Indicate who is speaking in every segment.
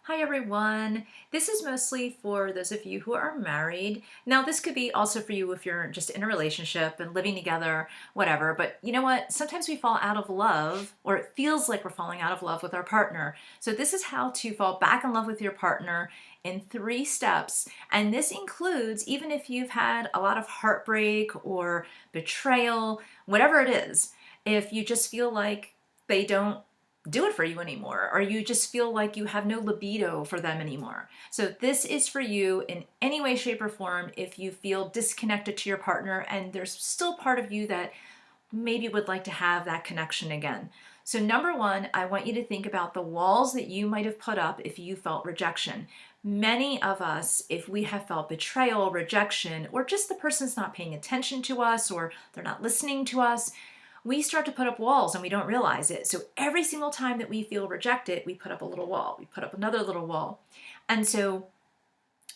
Speaker 1: Hi everyone. This is mostly for those of you who are married. Now, this could be also for you if you're just in a relationship and living together, whatever. But you know what? Sometimes we fall out of love, or it feels like we're falling out of love with our partner. So this is how to fall back in love with your partner in 3 steps. And this includes even if you've had a lot of heartbreak or betrayal, whatever it is, if you just feel like they don't do it for you anymore, or you just feel like you have no libido for them anymore. So this is for you in any way, shape, or form if you feel disconnected to your partner and there's still part of you that maybe would like to have that connection again. So number one, I want you to think about the walls that you might have put up if you felt rejection. Many of us, if we have felt betrayal, rejection, or just the person's not paying attention to us or they're not listening to us, we start to put up walls and we don't realize it. So every single time that we feel rejected, we put up a little wall. We put up another little wall. And so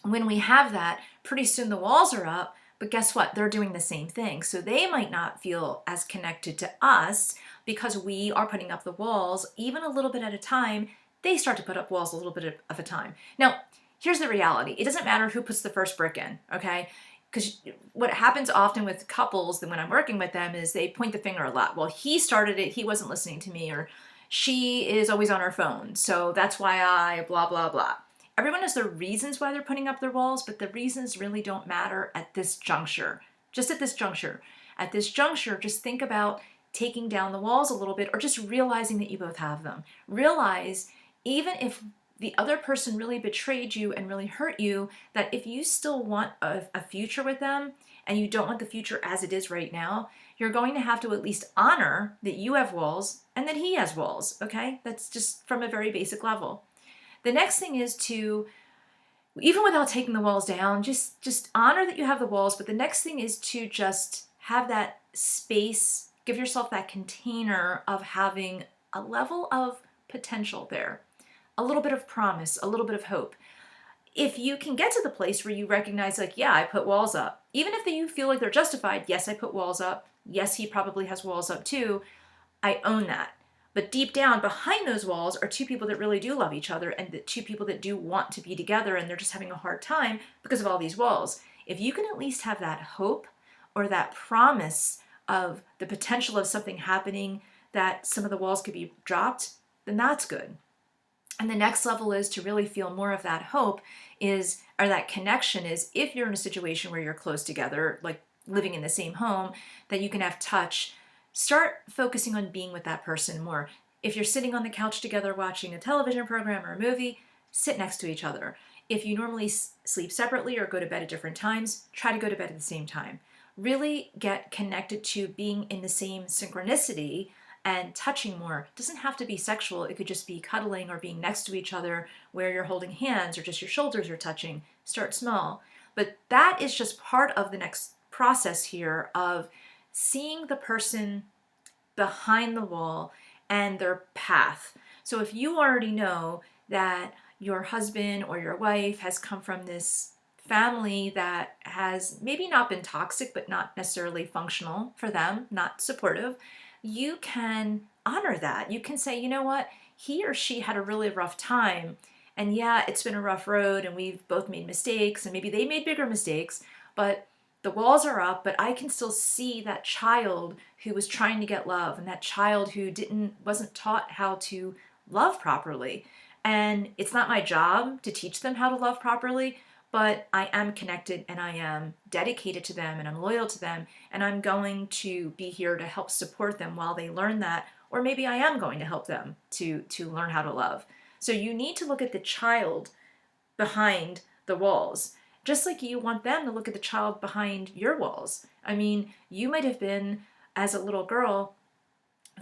Speaker 1: when we have that, pretty soon the walls are up, but guess what? They're doing the same thing. So they might not feel as connected to us because we are putting up the walls even a little bit at a time. They start to put up walls a little bit of a time. Now, here's the reality. It doesn't matter who puts the first brick in, okay? Because what happens often with couples, then when I'm working with them, is they point the finger a lot. Well, he started it, he wasn't listening to me, or she is always on her phone, so that's why I blah, blah, blah. Everyone has their reasons why they're putting up their walls, but the reasons really don't matter at this juncture. Just at this juncture. At this juncture, just think about taking down the walls a little bit or just realizing that you both have them. Realize even if the other person really betrayed you and really hurt you, that if you still want a future with them and you don't want the future as it is right now, you're going to have to at least honor that you have walls and that he has walls, okay? That's just from a very basic level. The next thing is to, even without taking the walls down, just honor that you have the walls, but the next thing is to just have that space, give yourself that container of having a level of potential there. A little bit of promise, a little bit of hope. If you can get to the place where you recognize, like, yeah, I put walls up, even if you feel like they're justified, yes, I put walls up, yes, he probably has walls up too, I own that. But deep down, behind those walls are two people that really do love each other and the two people that do want to be together, and they're just having a hard time because of all these walls. If you can at least have that hope or that promise of the potential of something happening, that some of the walls could be dropped, then that's good. And the next level is to really feel more of that hope or that connection is if you're in a situation where you're close together, like living in the same home, that you can have touch. Start focusing on being with that person more. If you're sitting on the couch together watching a television program or a movie, sit next to each other. If you normally sleep separately or go to bed at different times, try to go to bed at the same time. Really get connected to being in the same synchronicity and touching more. It doesn't have to be sexual. It could just be cuddling or being next to each other where you're holding hands or just your shoulders are touching. Start small. But that is just part of the next process here of seeing the person behind the wall and their path. So if you already know that your husband or your wife has come from this family that has maybe not been toxic, but not necessarily functional for them, not supportive, you can honor that. You can say, you know what, he or she had a really rough time. And yeah, it's been a rough road and we've both made mistakes and maybe they made bigger mistakes, but the walls are up, but I can still see that child who was trying to get love and that child who wasn't taught how to love properly. And it's not my job to teach them how to love properly, but I am connected and I am dedicated to them and I'm loyal to them and I'm going to be here to help support them while they learn that, or maybe I am going to help them to learn how to love. So you need to look at the child behind the walls, just like you want them to look at the child behind your walls. I mean, you might have been, as a little girl,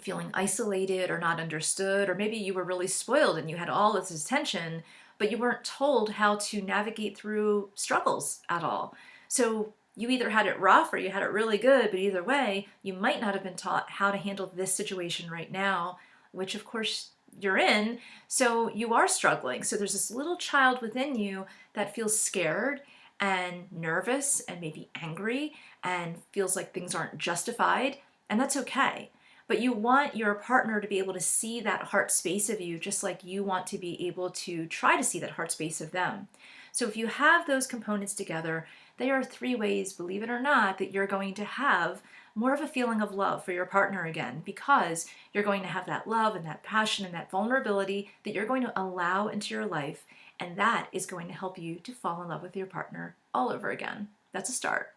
Speaker 1: feeling isolated or not understood, or maybe you were really spoiled and you had all this attention, but you weren't told how to navigate through struggles at all. So you either had it rough or you had it really good, but either way, you might not have been taught how to handle this situation right now, which of course you're in, so you are struggling. So there's this little child within you that feels scared and nervous and maybe angry and feels like things aren't justified, and that's okay. but you want your partner to be able to see that heart space of you just like you want to be able to try to see that heart space of them. So if you have those components together, there are three ways, believe it or not, that you're going to have more of a feeling of love for your partner again, because you're going to have that love and that passion and that vulnerability that you're going to allow into your life, and that is going to help you to fall in love with your partner all over again. That's a start.